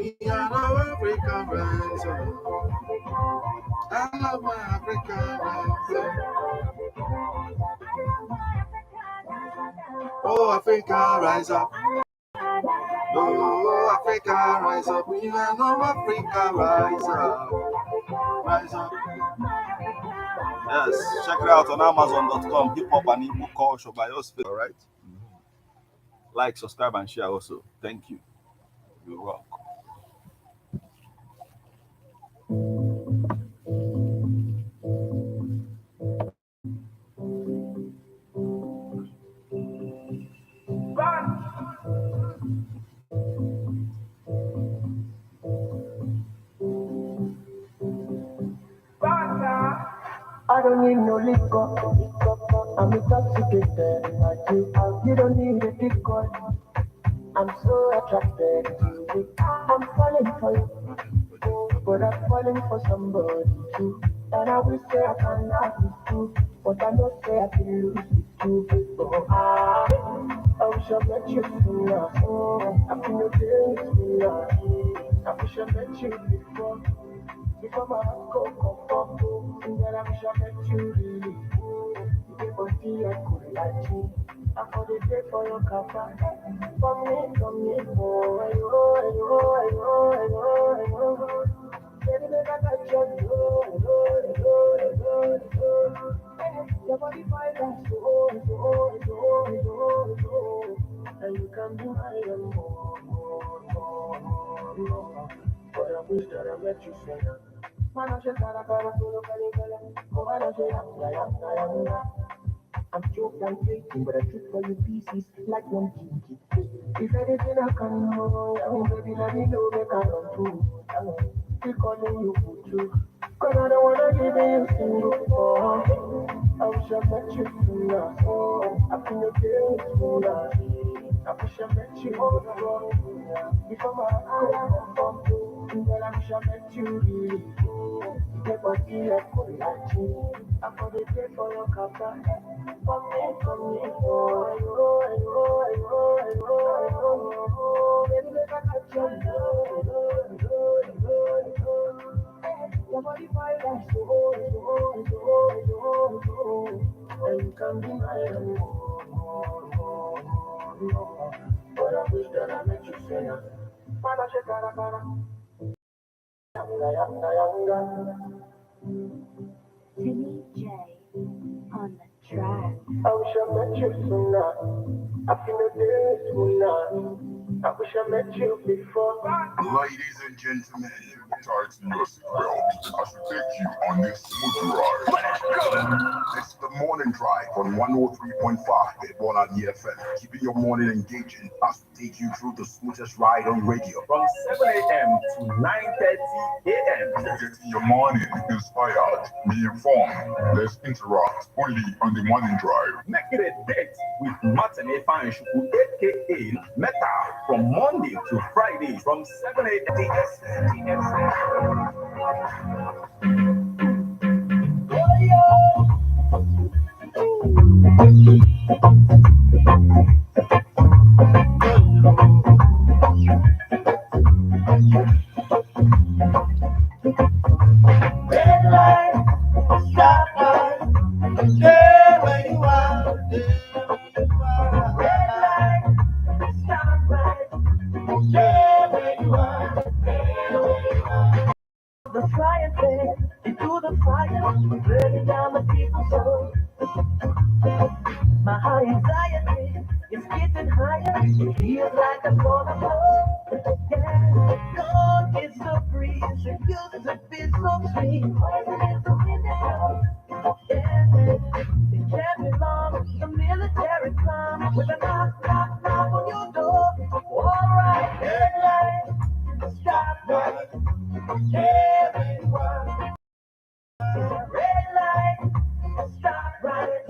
Me, I love Africa rise up. I love my Africa rise up. Oh, Africa rise up. Oh, Africa rise up. Me, I love Africa rise up. Rise up. Yes, check it out on Amazon.com. Hip Hop and Igbo Culture by us. All right. Like, subscribe, and share also. Thank you. You rock. I don't need no liquor. I'm intoxicated. You don't need a decoy. I'm so attracted to you. I'm falling for you, but I'm falling for somebody too. And I will say I can have this too, but I know say I can lose it too. Oh, I wish I met you sooner. I feel no days sooner. I wish I met you before my heart go conform. And then I wish I met you really. You gave body I could like you. I for the day for your kappa. For me, oh, baby, make I touch your your body fine and so, and you can do my more. But I wish that I met you sooner. I'm choked and faking, but I took for you pieces like one kinky. If anything I can know, baby, let me know, make I run through. Be calling you for true. Cause I don't wanna give you single. I wish I met you sooner. I feel your days sooner. I wish I met you before my heart go. And then I wish I met you really. Your body I could like you. I for the day for your kappa. For me, baby, make I touch your your body fine and so, and you can be my own. But I wish that I met you sooner. Timmy J on the track. I wish I met you sooner. I feel no days sooner. I wish I met you before. Ladies and gentlemen, tighten your seatbelt as we take you on this smooth ride. Let's go! This is the morning drive on 103.5 Ebola FM, keeping your morning engaging as we take you through the smoothest ride on radio. From 7 a.m. to 9:30 a.m. Getting your morning inspired, be informed. Let's interact only on the morning drive. Make it a date with Martin Efanshuku, aka Meta, from Monday to Friday from 7 a.m. Red light, stop light, stay where you are, Red light, stop light, stay where you are, The frying pan into the fire, burning down the people's soul. My high anxiety is getting higher. It feels like I'm gonna blow. Yeah, God is so breeze. It used to be so sweet. Poison is the wind that blows. Yeah, it can't be long. The military come with a knock, knock, knock on your door. All right, red light, stop light, everyone. Red light, stop right,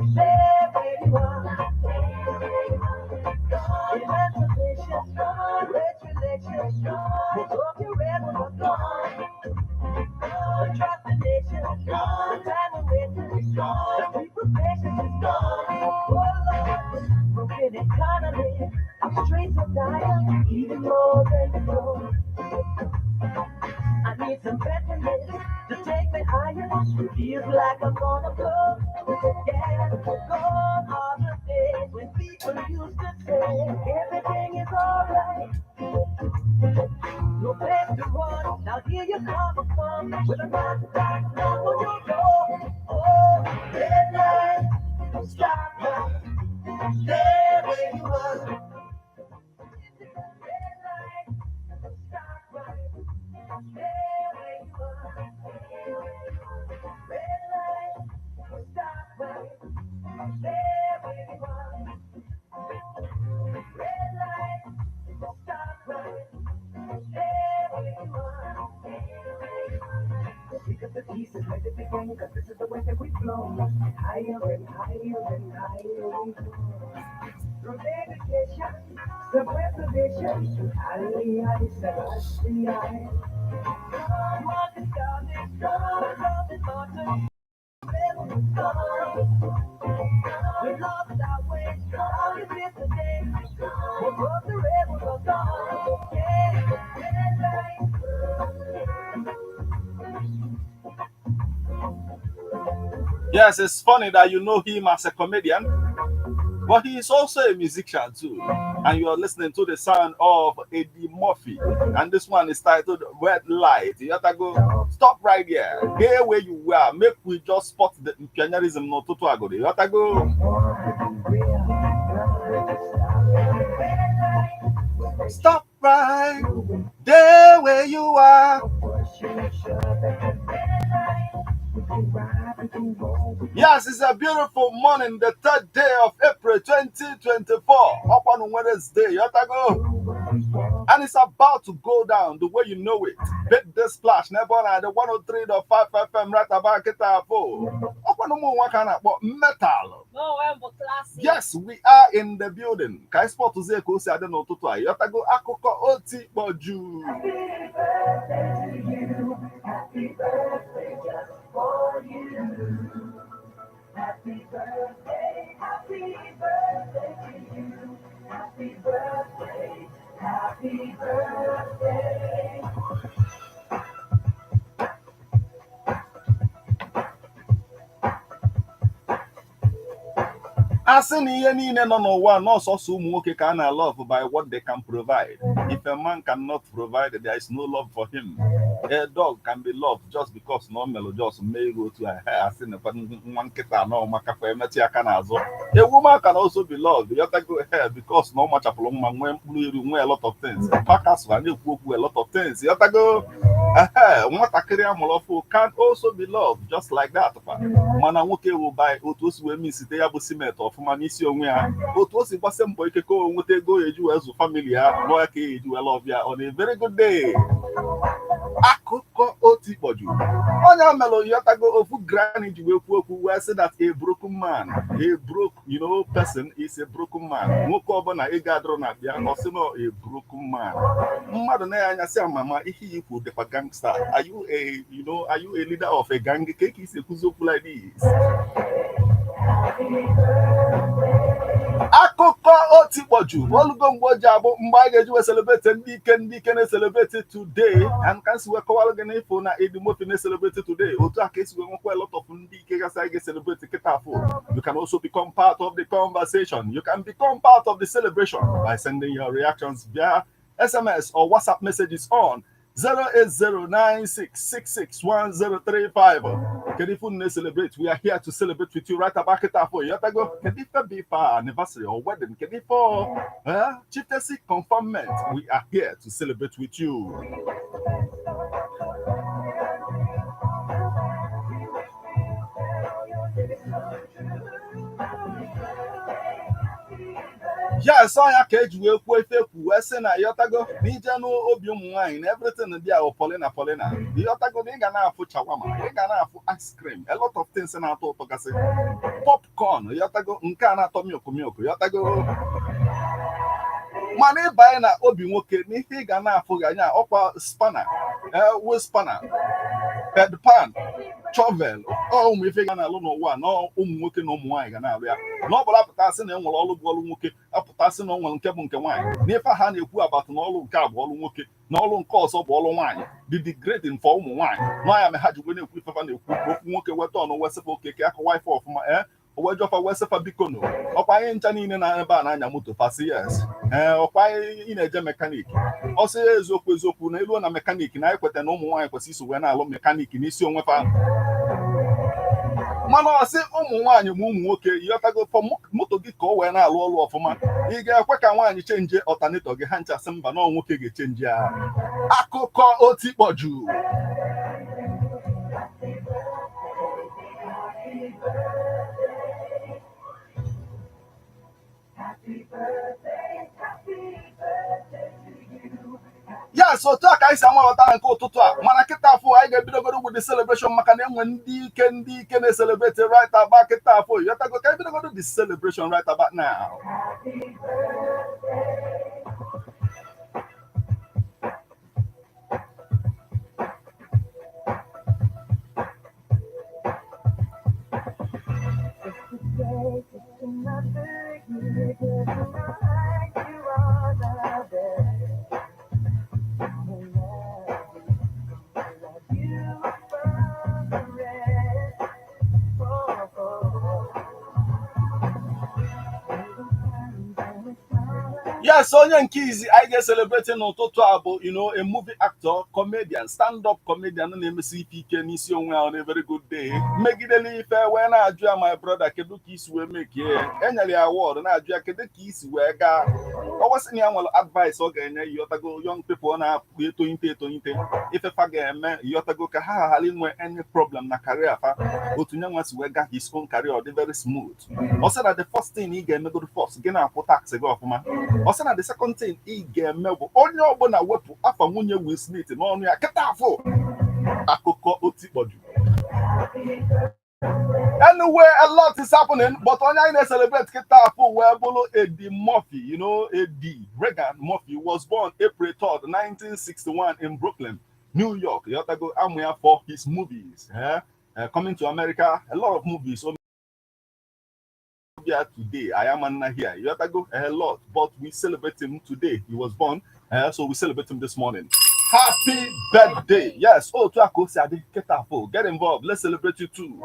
everyone. Emancipation, regulation, hope you're ready for gone. Trust the nation, the time to wait, the people's patience is gone. Oh Lord, broken economy, our streets are dying, even more than before. feels like I'm gonna blow. Yeah, gone are the days when people used to say everything is alright. No place to run, now here you come with a knock on your door. Oh, red light, stop right there where you are. Red light, stop right there where you are. Red light, stop right there where you are. Red light, stop right there where you are. Pick up the pieces, let it begin, cause this is the way that we flow. Higher and higher and higher we go. Through dedication, the preservation, Ali, Selassie, come on, the God is gone, love is gone, we lost our way, all you missed the day, because the rebels are gone, yeah, red light. Yes, it's funny that you know him as a comedian, but he is also a musician too. And you are listening to the sound of Eddie Murphy. And this one is titled Red Light. You have to go, stop right here. There where you were. Make we just spot the pianism no toto agode. You have to go. Stop right there where you are. Yes, it's a beautiful morning, the 3rd day of April 2024, up on Wednesday. You have to go. And it's about to go down the way you know it. Big the splash, never on the 103.5 FM right about it. Up on the moon, what kind of metal? No, I'm classic. Yes, we are in the building. Kai sport to say, I don't know to try. You have to go. Akoko oti boju. Happy birthday to you. Happy birthday just for you. Happy birthday to you. Happy birthday, happy birthday. Asị na ihe niile nọ n'ụwa n'ọsọsọ ụmụ nwoke ka a na-love by what they can provide. If a man cannot provide, there is no love for him. A dog can be loved just because no melodious may go to a hair. Asị na nwa nkịta na ọmaka kwa emetụ aka n'azụ. A woman can also be loved. You have to go ahead because no much apụrụ mma nwee mkpụrụ iri nwee a lot of things. Packers va na-ekwu okwu a lot of things. You have to go ahead. Nwatakịrị amụrụ ọfụ can also be loved just like that. Mana nwoke will buy otu o si wee misite ya bụ cement ọfụma n'isi onwe ya otu o si gbasa mbọ ike ka o nweta ego eji wee zụ family ya lụọ ka eji wee love ya on a very good day. Akụkọ otu ikpọju onye melụ yọtago ofu granny ji wee kwuo okwu wee sị that a broken man, a broke person is a broken man. Nwoke ọbụla ego adịrọ na bịa ọ sị no a broken man. Mmadụ na ya anya sị amama ihe ikwu dịkwa gangster. Are you a leader of a gang? Ka isi ekwuzi okwu like this? Akụkọ otikpoju olugo mgbe o ji abụ mgbe a ga-eji wee celebrate ndị ike na-celebrate today, and ka si wee kọwara gị n'ifo na Eddie Murphy na-celebrate today otu a ka esi wee nwekwa a lot of ndị ike gasị anyị ga-celebrate kịta afọ. You can also become part of the conversation. You can become part of the celebration by sending your reactions via SMS or WhatsApp messages on 08096661035. Can you celebrate? We are here to celebrate with you right about it for you. Can it be for anniversary or wedding? Can it for chieftaincy conferment? We are here to celebrate with you. Yes, I can do na yotago nije no obi ụmụ nwanyị na everything dị ahụ Paulina yotago dị ga na-afụ chawama ị ga na-afụ ice cream, a lot of things na-atọ ụtọ gasị popcorn yotago nke a na-atọ milk yotago mana ịbanye na obi nwoke n'ihe ị ga na-afụ ga anya ọkwa spanner, wheel spanner, bedpan, chovel ụmụ ife ga na-alụ n'ụwa na ụmụ nwoke na ụmụ nwaanyị ga na-alụ ya na ọ bụla apụtasị na enwere ọlụ bụ ọlụ nwoke apụtasị na o nwere nke bụ nke nwaanyị n'ife ha na-ekwu abatụ na ọlụ nke a bụ ọlụ nwoke na ọlụ nke ọzọ bụ ọlụ nwaanyị dị degrading for ụmụ nwaanyị na ya ma ha jikwe na-ekwu ifefa na-ekwu okwu nwoke weta ọnụ wesịfa okeke akọwa ife ọfụma owejofa wesịfa biko no ọkwa anyị ncha niile na ebe a na-anya moto pasi yes ọkwa anyị ị na-eje mekaniki ọsị eziokwu na elu na mekaniki na anyị kweta na ụmụ nwaanyị kwesịrị iso wee na-alụ mekaniki n'isi onwe fa mana ọsị ụmụ nwaanyị ma ụmụ nwoke yọtago moto gị ka o wee na-alụ ọlụ ọfụma ị ga-ekwe ka nwaanyị chenje ọtanetọ gị ha nchasị mba na nwoke ga-echenji ya akụkọ otikpọju yes otu a ka anyị si amalọta nke ụtụtụ a mana kịta afọ anyị ga-ebidogoro with the celebration maka na enwe ndị ike na-celebrate right about kịta afọ yọtago ka ebidogoro the celebration right about now. Yes, onye nke izi anyị ga-celebrate n'ụtụtụ a bụ a movie actor, comedian, stand-up comedian na-emesi ife ike n'isi onwe ya on a very good day megidele ife wee na-ajụ ya my brother kedu ka isi wee mekie enyere ya award na-ajụ ya kedu ka isi wee gaa ọ wasị na ya nwere advice ọ ga-enye yọtago young people ọ na-apụ etonyite ifefa ga-eme yọtago ka ha ghara inwe any problem na career fa otu nye nwa si wee gaa his own career ọ dị very smooth ọ sị na the first thing ị ga-emegoro first gị na-akwụ tax gị ọfụma ọ sị na the second thing ị ga-eme bụ onye ọbụla wepụ afa nwunye Will Smith n'ọnụ ya kịta afọ akụkọ otikpọju. Anyway, a lot is happening, but onye anyị na-celebrate kịta afọ wee bụrụ Eddie Murphy. Eddie Regan Murphy was born April 3rd, 1961 in Brooklyn, New York. Yotago Amwea for his movies. Coming to America, a lot of movies. Today, I am here. Yotago a lot, but we celebrate him today. He was born, so we celebrate him this morning. Happy birthday! Yes. Oh, Tuako Sadi Ketafo, get involved. Let's celebrate you too.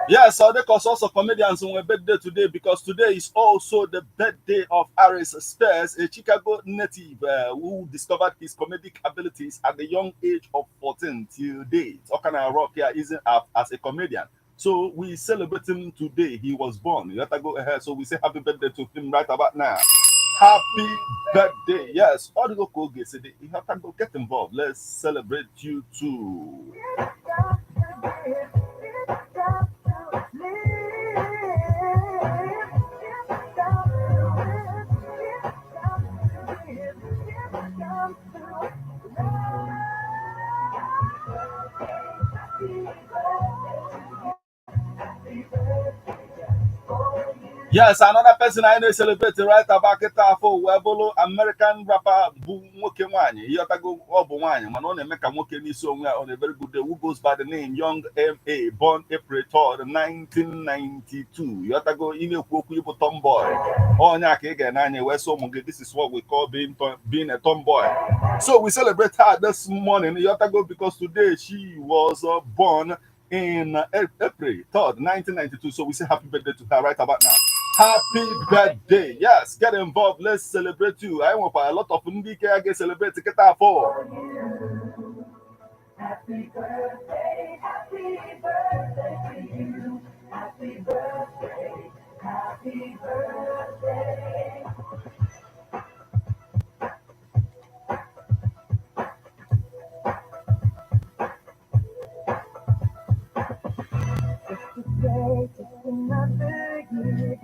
Yes, so they also comedians on a birthday today because today is also the birthday of Aries Spears, a Chicago native who discovered his comedic abilities at the young age of 14 till date. Okana Rock here is as a comedian. So we celebrate him today. He was born. You have to go ahead. So we say happy birthday to him right about now. Happy birthday. Yes, all the local guests, you have to go get involved. Let's celebrate you too. Yes, another person I know celebrating right about Ketafo, Webolo, American rapper Nwoke Nwanyị. Yotago Obo Nwanyị, man on make a Nwoke Niso on a very good day, who goes by the name Young M.A., born April 3rd, 1992. Yotago Ine Kwoku tomboy. Oh, Nyake Nanye, where so this is what we call being a tomboy. So we celebrate her this morning, Yotago, because today she was born in April 3rd, 1992. So we say happy birthday to her right about now. Happy birthday. Yes, get involved. Let's celebrate you. I want a lot of Ndike I get celebrate to get that for. Happy birthday to you. Happy birthday. Happy birthday. Just another year,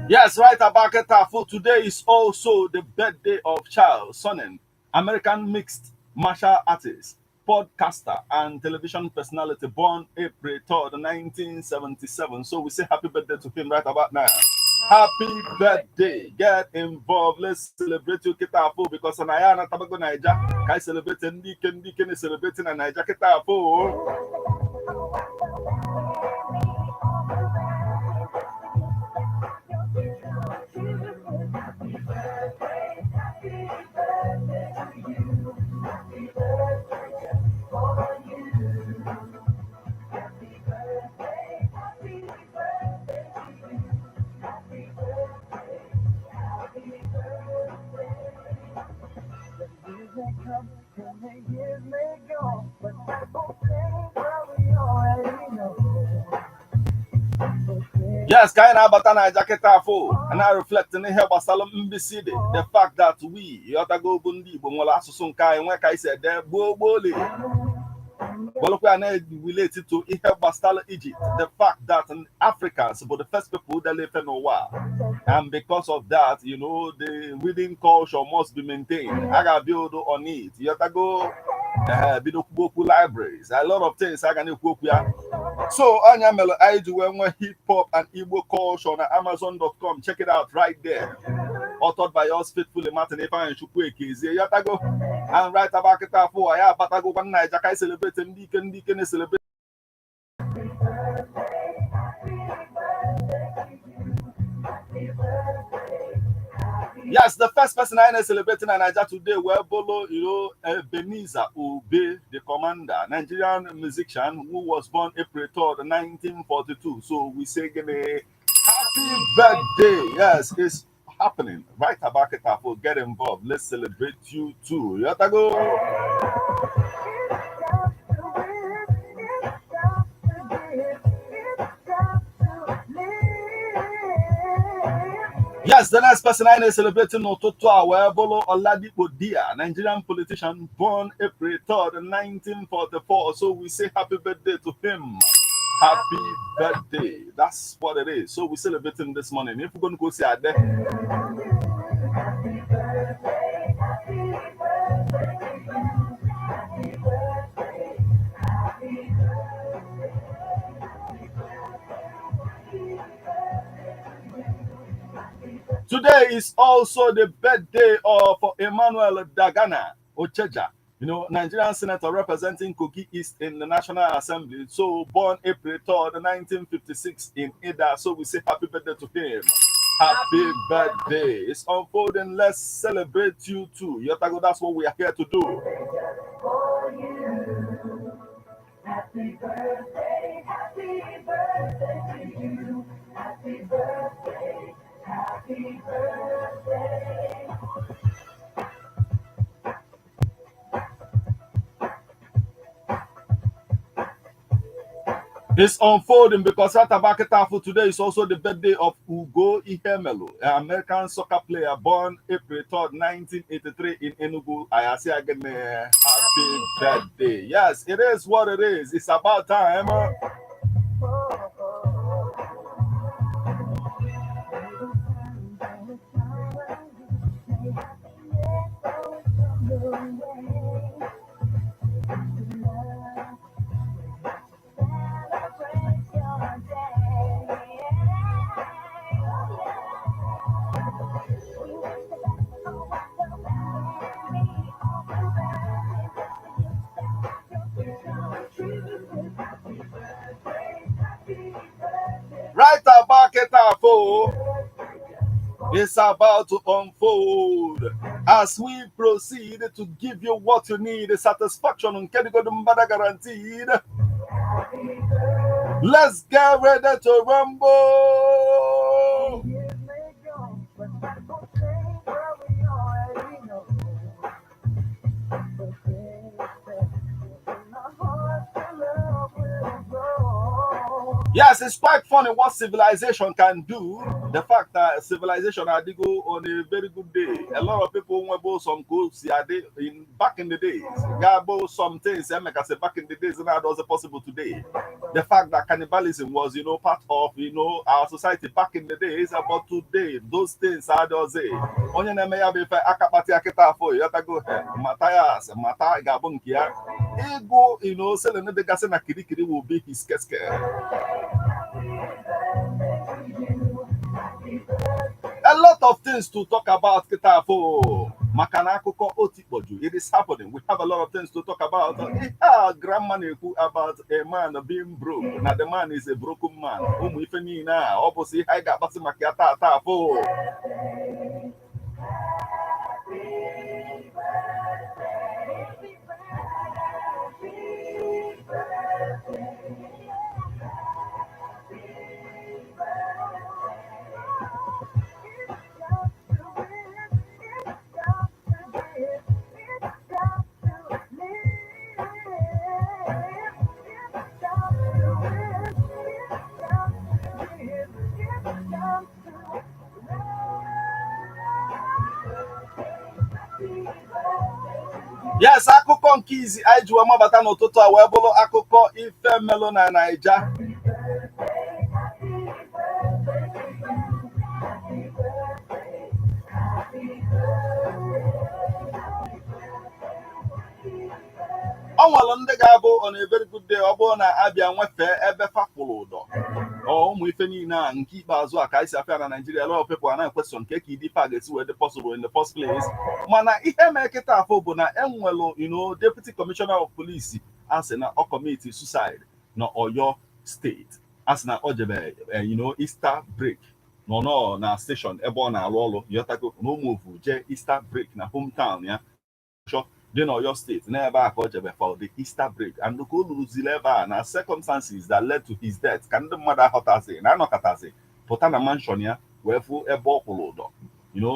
Yes, right about for today is also the birthday of Charles Sonnen, American mixed martial artist, podcaster, and television personality born April 3rd, 1977. So we say happy birthday to him right about now. Happy birthday. Get involved. Let's celebrate you Kitafu because on Ayana Tabago Naija, Kai celebrating Deacon celebrating a Naija Kitafu. Yes, Kaina Batana Jaketafo, and I reflect in the help of Salom Mbiside, the fact that we, Yotago Bundi, Bumola Susunkai, and like I said, they're Boboli. Well, we are related to Ihebastala Egypt, the fact that Africans were the first people that lived in Noah. And because of that, you know, the reading culture must be maintained. I got build on it. You have to go Bidokuboku libraries, a lot of things I can equip. So, Anyamelo, I do when hip hop and Igbo culture on Amazon.com. Check it out right there. Authored by us faithfully, Martin Efa and Chukwueke. Yatago and right about it for I have Batago one night. I celebrate and Deacon celebrate. Yes, the first person I know celebrating in Nigeria today were Bolo, you know, Beniza Ube, the commander, Nigerian musician who was born April 3rd, 1942. So we say happy birthday. Yes, it's happening. Right about it, get involved. Let's celebrate you too. You have to go. Yes, the next person I know celebrating Ototo Awebolo Oladipo Dia, Nigerian politician born April 3rd, 1944. So we say happy birthday to him. Happy birthday. That's what it is. So we're celebrating this morning. If we're going to go see Ade. Today is also the birthday of Emmanuel Dagana Ocheja, you know, Nigerian senator representing Kogi East in the National Assembly. So born April 3rd, 1956 in Ida. So we say happy birthday to him. Happy birthday. It's unfolding. Let's celebrate you too. Yotago, that's what we are here to do. Happy birthday to you. Happy birthday. Happy birthday. It's unfolding because Atabaketafu today is also the birthday of Ugo Ihemelu, an American soccer player born April 3rd, 1983 in Enugu. I say again, happy birthday. Yes, it is what it is. It's about time. Right about Ketafo, it's about to unfold as we proceed to give you what you need, satisfaction and guaranteed. Let's get ready to rumble. Yes, it's quite funny what civilization can do. the fact that civilization had to go on a very good day. A lot of people went some coats in back in the days. Gabo some things I say back in the days and that wasn't possible today. The fact that cannibalism was, part of our society back in the days, about today, those things are those. Onye na-eme ya bụ ife akapati akịta afọ ya tago Matthias Mata gabon kia ego selling the gas na kirikiri will be his keske. A lot of things to talk about kita afọ maka na akụkọ otikpoju. It is happening. We have a lot of things to talk about. Grandma na-ekwu about a man being broke. Now the man is a broken man. Ụmụ ife niile a ọ bụ si ha ga-agbasị maka ya taa afọ. Yes, akụkọ nke izi anyị ji mabata n'ụtụtụ a wee bụrụ akụkọ ife melụ na Naija. Ọ nwere ndị ga-abụ on a very good day ọ bụrụ na abịa nwefee ebe fapụrụ ụdọ ụmụ ife niile a nke ikpeazụ a ka anyị si afịa na Nigeria. A lot of people are now question nke ka idife ga-esi wee dị possible in the first place. Mana ihe mee kịta afọ bụ na enwelu Deputy Commissioner of Police asị na ọ commit suicide na Oyo State, asị na ọ jebe Easter break nọ na station ebe ọ na-arụ ọrụ yotago na ụmụovu jee Easter break na hometown ya dị n'Oyo State n'ebe a ka ọ jebe for the Easter break, and ka o luruziri ebe a na circumstances that led to his death ka ndị mmadụ aghọtazi na anọkọtazi pụta na mansion ya wee fụ ebe ọ kwụrụ ụdọ.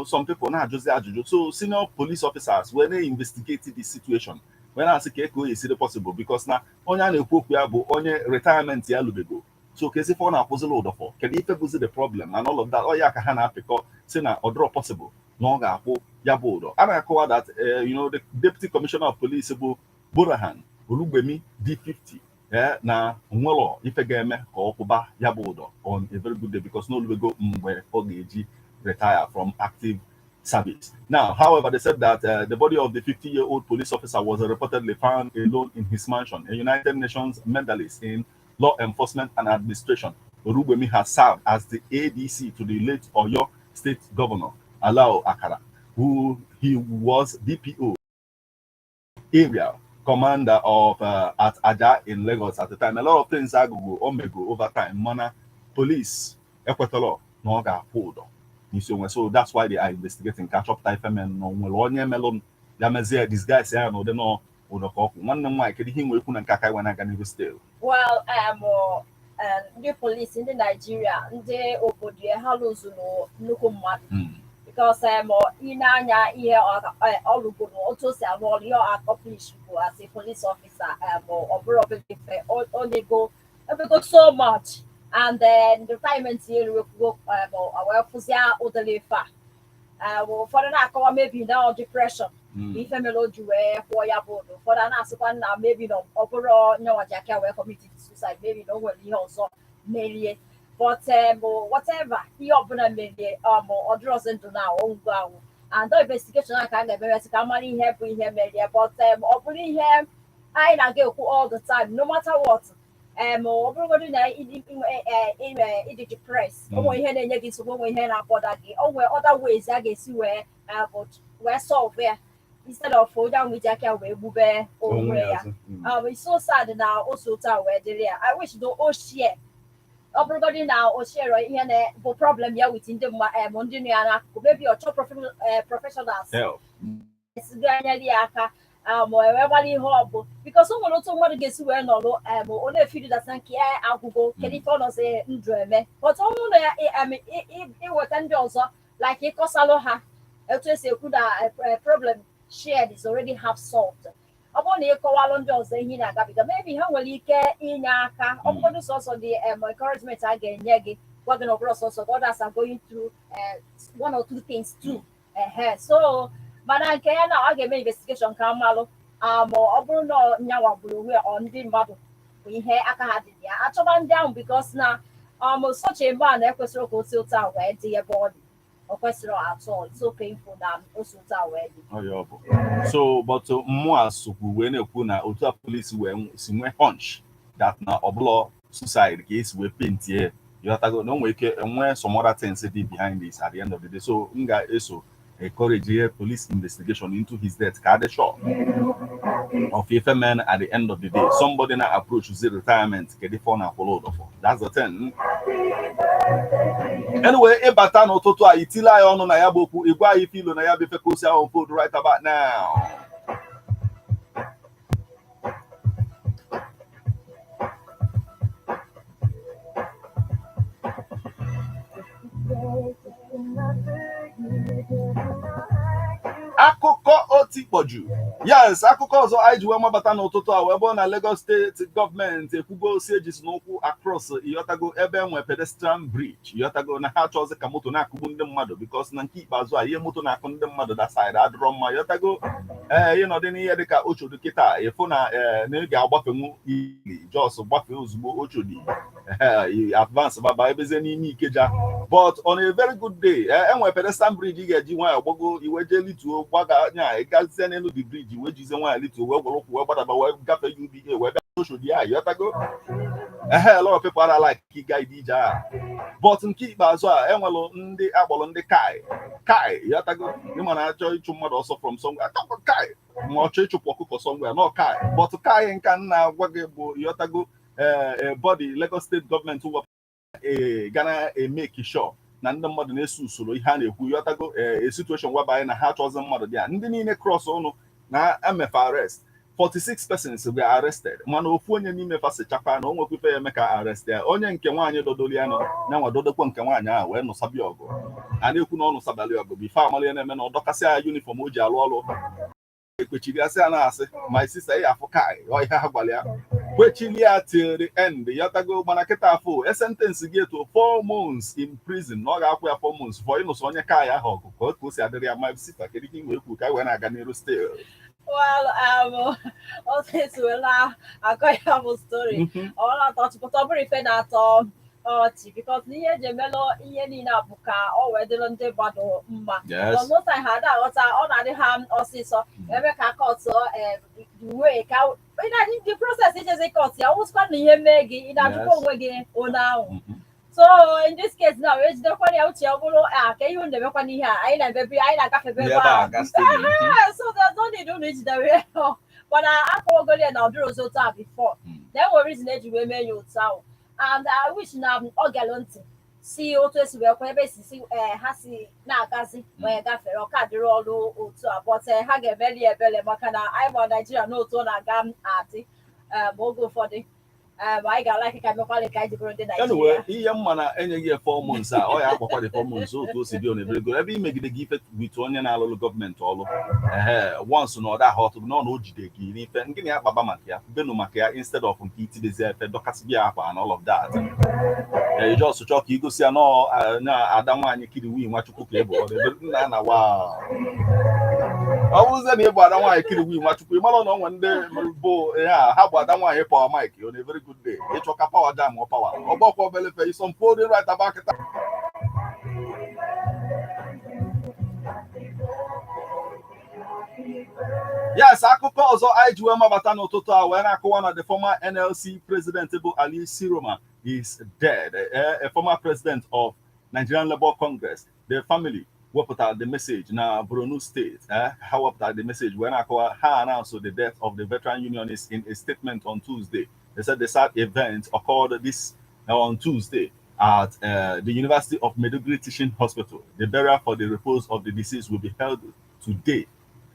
Some people na-ajụzi ajụjụ, so senior police officers were na-investigate the situation wee na-asị ka eko ya esiri possible because na onye a na-ekwu okwu ya bụ onye retirement ya lụbego, so kezi ọ na-akwụzili ụdọfọ kedu ife bụzi the problem and all of that. Ọ ya ka ha na-apịkọ si na ọ dịrọ possible na ọ ga-akwụ ya bụ ụdọ. A na-akọwa that the Deputy Commissioner of Police bụ Burahan Olugbemi D50 na nwelọ ife ga-eme ka ọ kwụba ya bụ ụdọ on a very good day because na olubego mgbe ọ ga-eji retire from active service. Now, however, they said that the body of the 50-year-old police officer was reportedly found alone in his mansion. A United Nations medalist in law enforcement and administration, Olugbemi has served as the ADC to the late Oyo State Governor Alao Akara, who he was DPO, area commander of at Aja in Lagos at the time. A lot of things are go omego over time. Mana police, Equator, Noga Podo. So that's why they are investigating catch up type men no onye melon yameze this guy say no they no odoko one nwa kedu ihe nwe na nkaka wana ga nigo still. Well, the police in the Nigeria ndị obodo ha lụzuru nnukwu mmadụ because ịna-anya ihe ọlụgoro otu si arụ ọrụ ihe accomplish bụ as a police officer ọ bụrụ obefe onye go so much. And then the retirement here will go fuzia odelefa. For the na maybe now depression. If I'm allowed to wear for your board, for the last one now maybe no overall no jacka were committed suicide, maybe no one also maybe. But whatever he opened a maybe or draws into now own go. And the investigation I can't get money here bring him media, but opening him I not go all the time, no matter what. Everybody in the press. Oh, we had a negative when we had a body. Oh, where other ways I guess you were but we're solved there instead of fall down with Jackie away, Bube or where. It's so sad now, also where the I wish no oh share. Everybody now or share here for problem here within the Mondiniana, maybe your top professionals. It's everybody horrible because someone also want to get to where no only a few that thank you I go can it follow say ndreme but only it was and also like it cost aloha to say could a problem shared is already half solved upon a call just saying because maybe how will you care in yaka also the encouragement again yagi what the also others are going through one or two things too. So mana nke ya na ọ ga-eme investigation ka mmalụ ma ọ bụrụ na nyanwa gburu onwe ọ ndị mmadụ bụ ihe aka ha dị ya achọba ndị ahụ because na such a man ekwesịrị ka osi ụta wee dị ebe ọ dị o kwesịrị atọ so painful na osi ụta wee dị so but mmụọ asụkwu wee na-ekwu na otu a polisi wee si nwee hunch that na ọbụla suicide ka esi wee paint here. You have to go. No way. And some other things be behind this at the end of the day. So nga also encourage here police investigation into his death. Card shot of if a man at the end of the day somebody now approaches the retirement get the phone and followed up. That's the thing. Anyway, e batano toto a itila ya ono na ya boku igwa ifilo na ya be fekosi on food right about now. Akụkọ otikpoju. Yes, akụkọ ọzọ anyị ji wee mabata n'ụtụtụ a wee bụrụ na Lagos steeti gọọmenti ekwugo si ejisi n'ụkwụ across ịghọtago ebe enwe pedestrian bridge ịghọtago na ha chọzi ka moto na-akụgbu ndị mmadụ because na nke ikpeazụ a ihe moto na-akụ ndị mmadụ da side adịrọ mma ịghọtago ịnọdị n'ihe dịka ochodo kịta ịfụ na ị ga-agbafenwu ili jos gbafee ozugbo ochodi advance baba ebezie n'ime Ikeja but on a very good day enwe pedestrian bridge ị ga-eji nwayọ gbago iwe jee lituo gbaga anya ịgazie n'elu the bridge wee jizie nwanyị lituo wee gwọrọ ụkwụ wee gbadaba wee gafee UBA wee bịa ochodi ya ịghọtago a lot of people are like guide ije a but nke ikpeazụ a enwelụ ndị akpọrọ ndị kai ịghọtago ịma na achọ ịchụ mmadụ ọsọ from somewhere kai ma ọ chọọ ịchụpụ ọkụkọ somewhere no kai but kai nka nna gwa gị bụ ịghọtago body Lagos State Government gana make sure na ndị mmadụ na-eso usoro ihe a na-ekwu ịghọtago situation whereby na ha chọzi mmadụ dị a ndị niile cross ọnụ na emefe arrest 46 persons were arrested mana ofu onye n'ime fasi chakwa na o nwekwa ife ya eme ka arrest ya onye nke nwaanyị dodoli ya nọ na nwa dodokwa nke nwaanyị ahụ wee nụsabịa ọgụ a na-ekwu na ọ nụsabali ọgụ bụ ife amalị ya na-eme na ọ dọkasị ya uniform o ji alụ ọrụ ekwechiri asị ya na-asị my sister ya afụ kai ọ ihe ha gwara ya kwechili ya till the end yọtago mana kịta afọ sentence gị etu 4 months in prison na ọ ga-akwụ ya 4 months for ịnụsọ onye kai ahụ ọgụ ka o si adịrị ya my sister kedu ka ị wee kwuru ka anyị wee na-aga n'iru still. Well, this will I got your story. All I thought, but I'm very fan at all. Because near the mellow in a buka or where they don't do battle. Yes, not I had out on the ham or sister. Every car caught so wake out. When I think the process is a cost. I was calling him Maggie in a go again or now. So in this case now, it's the funny out here. Can you never funny here? I like baby, I like a baby. So there's no need to reach the way. But I forgot now do so before. There were reason that you made you sound. And I wish now all gallant. See you to see where see Hasi Nagazi, where Gaffer or Cadirolo or so. But Hage Belly, Makana, I'm on Nigeria, no tona gam arty. Mogo for the I got like a anyway, mana enye 4 months or ya akwakwa the 4 months so to si on very good. Every make the gift with onye na alụ government all once no that hot no no jide gi ni fe ngini akpaba maka ya benu maka ya instead of nke itidezi efe dokasi bia akpa and all of that. You just talk you go see no na ada nwanyi kiri wi nwachukwu ka ebo na na wow. I was any about nwanyi kiri wi nwachukwu imalo no nwande bo ya ha gba ada nwanyi power mic on a very good day. It's a power jam or power. About for belly face, some folding right about it. Yes, I could also Ijuema Batano Tota when I call one the former NLC president Ali Siroma is dead. A former president of Nigerian Labour Congress. The family will put out the message now Borno State. How up that the message when I call her announced the death of the veteran unionist in a statement on Tuesday. They said the sad event occurred this on Tuesday at the University of Maiduguri Teaching Hospital. The burial for the repose of the deceased will be held today,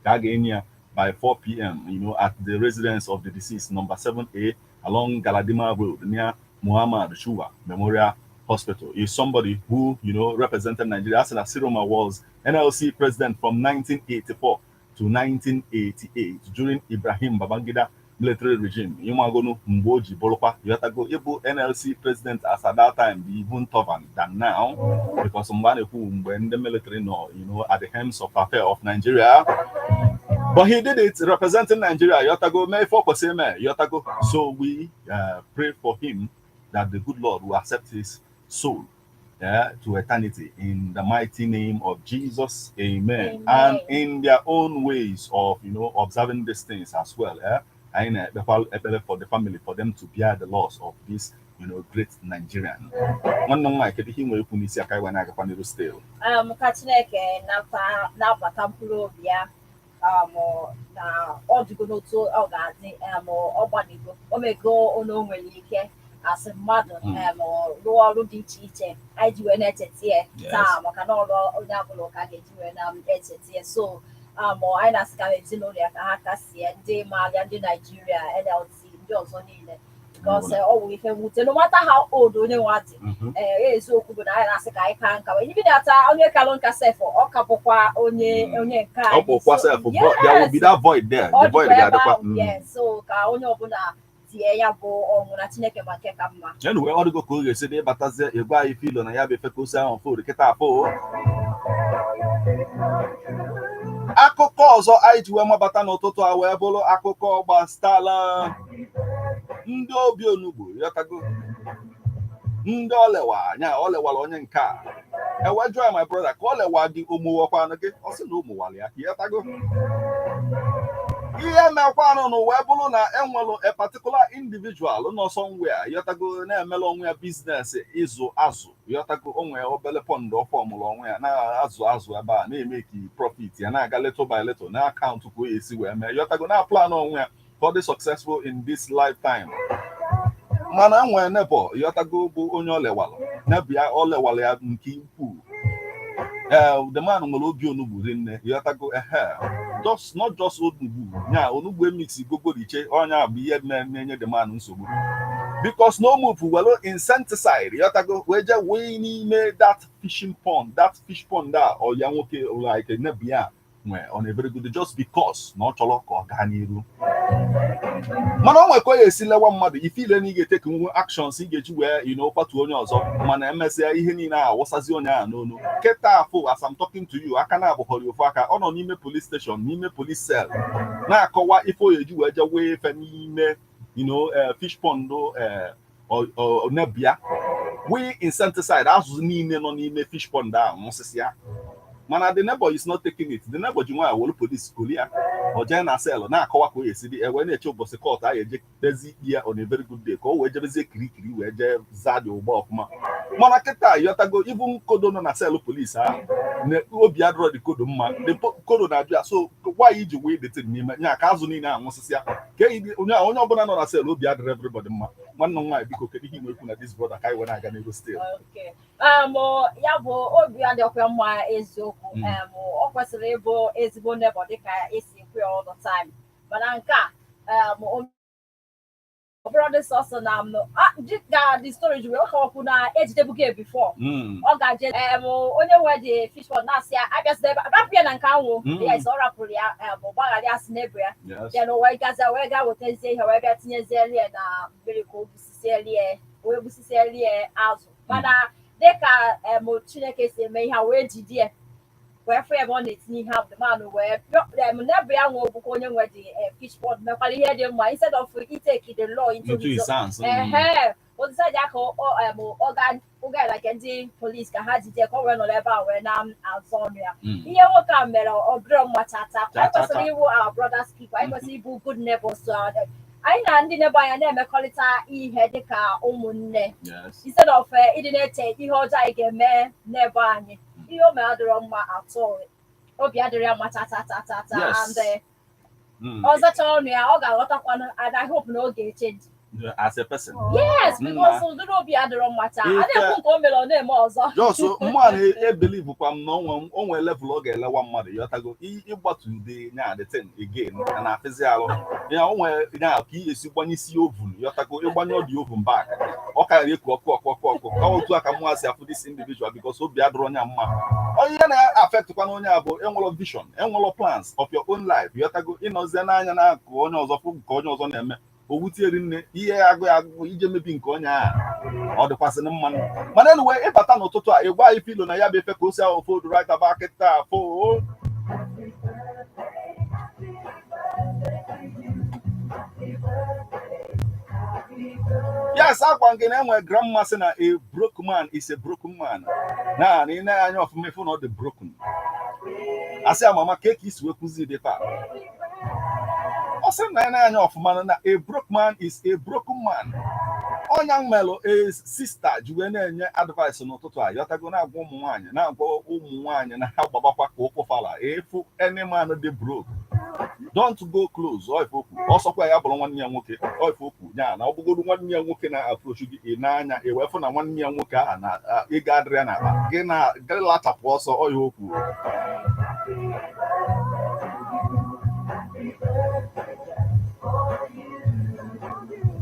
Gagenia, by 4 p.m. At the residence of the deceased, number 7A, along Galadima Road, near Muhammad Shua Memorial Hospital. Is somebody who, represented Nigeria. Asana Siroma was NLC president from 1984 to 1988 during Ibrahim Babangida military regime. Imagonu Mboji Bolokwa, Yotago Ibu NLC president as at that time be even tougher than now because somebody who when the military know, at the helms of affair of Nigeria. But he did it representing Nigeria. Yotago May 4% Yotago. So we pray for him that the good Lord will accept his soul to eternity in the mighty name of Jesus. Amen. And in their own ways of observing these things as well. And for the family, for them to bear the loss of this great Nigerian. One no like he will punisi akai when I can still. Kachineke na patampuro bia na odugo n'otu ọ ga-adị ọgbanigo omego ono nwere ike asị mmadụ rụọ ọrụ dị iche iche anyị ji wee na-echeta ya taa maka na ọrụ onye ọbụla ụka ga-eji wee na-echeta ya so anyị na-asị ka ezinụlọ ya ka ha kasie ndị malia ndị Naijiria NLC ndị ọzọ niile because ọ wụ ife mwute no matter how old onye nwa dị eziokwu bụ na anyị na-asị ka anyị ka nka wee ibido ata onye kalụ nka sef ọ ka bụkwa onye nke ọ bụkwa sef there will be that void there the void ga-adịkwa so ka onye ọbụla tie ya bụ ọnwụ na Chineke ma nke ka mma anyway ọ dịgo ka ọ ga-esi dị ịbatazie ịgwa anyị filo na ya bụ efe ka osi ahụ fo kịta afọ akụkọ ọzọ anyị ji wee mabata n'ụtụtụ a wee bụrụ akụkọ gbasara ndị obi onugbu yotago ndị olewala onye nke a ewe jụọ my brother ka o lewa gị ụmụwakwanụ gị ọ sị na ụmụwala ya ka yotago ihe mekwanụ na wee bụrụ na enwelụ a particular individual nọ somewhere yotago na-emela onwe ya biznes ịzụ azụ yotago onwe obele pond ọfọmụlụ onwe ya na-azụ ebe a na-eme ka profit ya na-aga little by little na akaụntụ ka o esi wee mee yotago na plan onwe ya for the successful in this lifetime. Mana nwere nebo yotago bụ onye olewala nebu ya olewala ya nke ukwuu the man nwere obi onugbu rinne yotago not just onugbu nya onugbu emix gogoriche onya bụ ihe na-enye the man nsogbu because no move well insecticide yotago weje wee n'ime that fish pond da or ya nwoke like nebu ya on a very good just because na ọ chọrọ ka ọ gaa n'iru mana o nwekọ ya esilewa mmadụ ife ile na ị ga-eteke nwe actions ị ga-eji wee kwatu onye ọzọ mana emesịa ihe niile a wụsazi onye a n'onu keta afọ as I'm talking to you aka na-abụghọrị ofu aka ọ nọ n'ime police station n'ime police cell na-akọwa ife o eji wee je wee efe n'ime fish pond nebia wee insecticide azụ niile nọ n'ime fish pond ahụ nwụsịsị ya mana the neighbor is not taking it the neighbor ji nwa wolu police kolia o je na cell na-akọwa ka o yesi dị ewe na-eche ụbọchị court a eje tezi ya on a very good day ka o wee jebezie kirikiri wee je zadi ụgbọ ọfụma mana kịta yotago ibu kodo nọ na cell police ahụ obi adọrọ dị kodo mma the kodo na-abịa so why iji wee dete n'ime nya ka azụ niile anwụsịsị ya ka onye ọbụla nọ na cell obi adọrọ everybody mma nwanne nwaanyị biko kedu ihe nwekwu na this brother ka anyị wee na-aga n'ego still ya bụ obi adịkwa mma eziokwu ọ kwesịrị ịbụ ezigbo nebo dịka esi ekwu ya all the time mana nke a ọ bụrụ dị sọsọ na dịka the storage wee ọkawakwu na ejidebuga before ọ ga-aje onye nwe dị fish pond na-asị ya abịazide ebe rapụ ya na nke anwụ ya ọ rapụrụ ya gbagharị asị n'ebe ya ya na wee gaza wee gaa wetezie ihe wee bịa tinyezie ya na mmiri ka wee gbusisielie azụ mana dịka Chineke si eme ihe wee jide ya wee fụ ebe ọ na-etinye ihe ahụ manụ wee nebu ya nwe ogbukwa onye nwe dị fish pond mekwara ihe dị mma instead of itake the law into his hands odisaji aka ọ ga-elake ndị polisi ka ha jide ka ọ wee nọrọ ebe a wee na-azụ ọnụ ya ihe nwoke a mere ọ bụrụ mma chata anyị kwesịrị iwu our brothers keeper anyị kwesịrị ịbụ good neighbors to anyị na ndị nebo anya na-emekọrịta ihe dịka ụmụnne instead of ịdị na-eche ihe ọjọọ anyị ga-eme n'ebe anyị ihe o mere adịrọ mma atọ obi adịrị ya mma tatata and ọ zacha ọnụ ya ọ ga-aghọtakwanụ and I hope na ọ ga-echenji as a person. Yes, because so do not be other on matter. I didn't come on them also. Just so man, I believe from no one level or get one mother. You have to go. You got to the thing again, and I physical. You know, when now key is when you see oven, you have to go. You want the oven back. Okay, you walk. How to accomplish for this individual because so be a drone man. Oh, you know, affect one on your envelope vision, envelope plans of your own life. You have to go in Ozana and I go on them. Ihe agụ ije mebi nke onye a ọ dịkwasịrị mmanụ mana anyway ịbata n'ụtụtụ a ịgwa anyị filo na ya bụ efe ka o si ahụ fold right about kịta fo yes akwa nke na-enwe grandma sị na a broke man is a broken man na ị na-anya ọfụma ifu na ọ dị broken asị ya mama ka isi wee kụzi dị taa a broke man is a broken man. On young mellow is sister Juene advice on Toto. Yotagona woman, now go woman and how Baba Fala. If any man of the broke, don't go close. Or also quite up on 1 year working. Or now go 1 year working approach in Nana, a weapon and 1 year worker and a Gadriana. Gena, get a lot of also or you.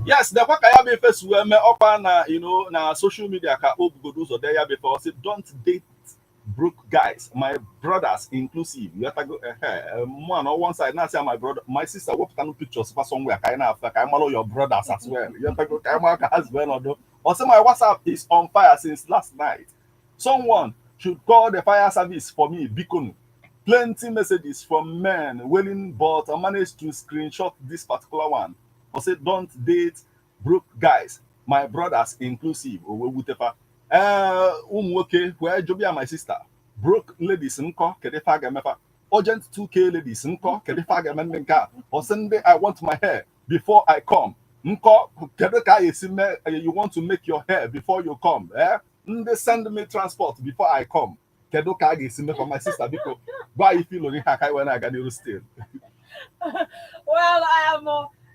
Yes, the work I have first where me up na na social media ka obugodo so there before say don't date broke guys, my brothers inclusive. You have to go one on one side now say my brother, my sister what can pictures for somewhere kind of like I'm all your brothers as well. You have to go as well or say my WhatsApp is on fire since last night. Someone should call the fire service for me Beacon. Plenty messages from men willing, but I managed to screenshot this particular one. I said, don't date broke guys, my brothers inclusive. Or whatever. Okay, where Jobia, my sister. Broke ladies, urgent 2K ladies, or Sunday, I want my hair before I come. You want to make your hair before you come. They send me transport before I come. For my sister because why you feel only when I got you still. Well, I am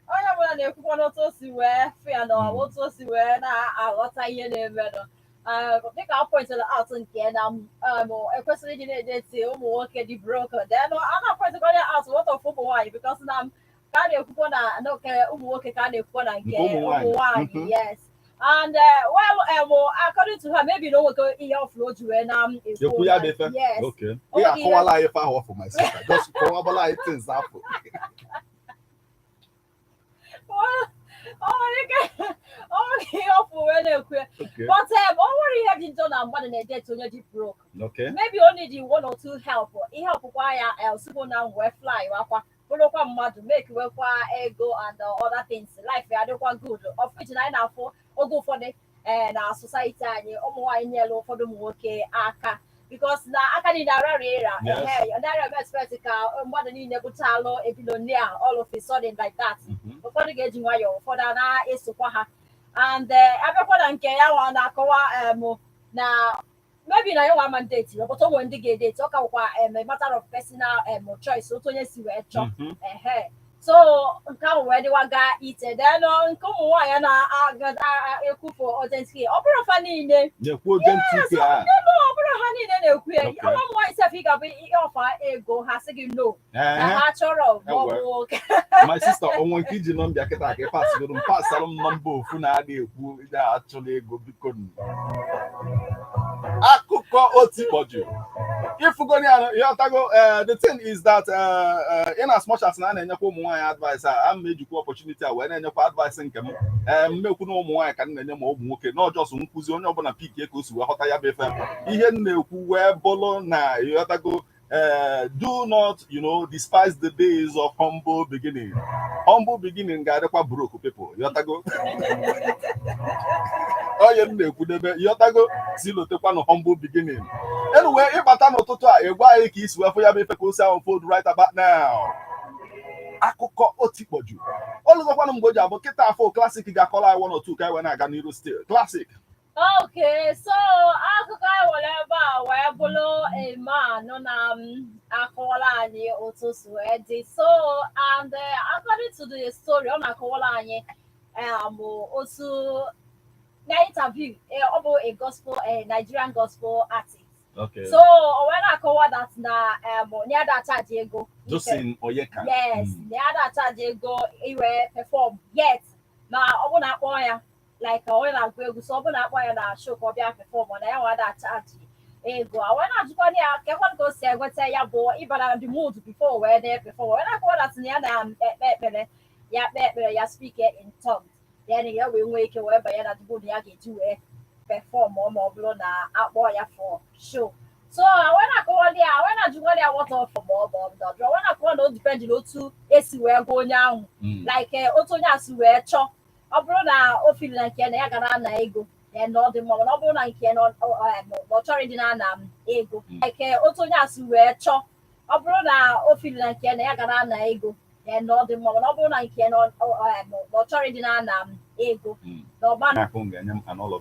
onye ọbụla na-ekwukwa n'otu o si wee fịa na otu o si wee na-aghọta ihe na-eme dịka a pointịrị out nke na ekwesịrị ịdị na-edeti ụmụ nwoke dị broken then a na-pointịkwanye out what of ụmụ nwaanyị because na ka a na-ekwukwa na nke ụmụ nwoke ka a na-ekwukwa na nke ụmụ nwaanyị yes. And according to her, maybe no one go eat off road you and yes. Okay. Yeah, call life off for my sister. Just call about things happen. But already have you done more than a debt to your broke. Okay. Maybe only the 1 or 2 help. He help why else go now where fly to make ego and other things. Life I don't want good. Of which I now for or go for the our society and yellow for the okay aka. Because now I can in our area, and I expect more than in Nebutalo, Epilonia, all of a sudden like that. Before the getting why for that is to and everyone and Kaya now maybe na one man date, but when they get talk about a matter of personal choice. So to yes, you chop so come where the one guy eat it. Then come why and I cook for urgency. Opera funny name. The opera honey then a queer. I want myself he got offer a go has to give no. My sister on one kid on the Akatake pass salon number Funadi who actually go because I cook Otipoju. If you go near the thing is that in as much as I advice, I made you opportunity when any advising them, make no more I can okay, not just on a peak equals to what I have before. Even who wear bolo na you have to go. Do not, despise the days of humble beginning. Humble beginning, guy, broke people. You have to go. Oh, you have to go. Zero to one humble beginning. Anyway, if I turn to a why kiss where for your people sound food right about now. Akoko Otipoju. All of one of them go to for classic. Gakola 1 or 2 guy when I got you still classic. Okay, so Akuka whatever where below a man no Akola and also sweaty. So and according to the story on Akola also na interview ọ bụ a gospel Nigerian gospel artist. Okay. So when I cover that na near that charge ego. Josephine Oyeka. Yes, near that charge ego iwe perform yet. Na ọ bụ na akpọ ya like when I go egwu so ọ bụ na akpọ ya na show ka ọ bịa perform na ya wa that charge ego. When I jukwa ya ka kwa go si egweta ya bụ ịbara the mood before where they perform. When I cover that na ya na ekpere ya speak in tongues. Then ya wee nwee ike wee banye na the mood ya ga-eji wee perform ma ọ bụrụ na akpọ ya for show. So when I call ya, when I do what off for more when I call no depend on otu esi wee go onye ahụ like otu onye asị wee chọ ọ bụrụ na o feel na nke na ya gara na ego then ọ dị mma ọ bụrụ na nke na ọ chọrọ ịdị na ego like otu onye asị wee chọ ọ bụrụ na o feel na nke na ya gara na ego then ọ dị mma ọ bụrụ na nke na ọ chọrọ ịdị na ego na ọba na akụ ga-enye m anọlọ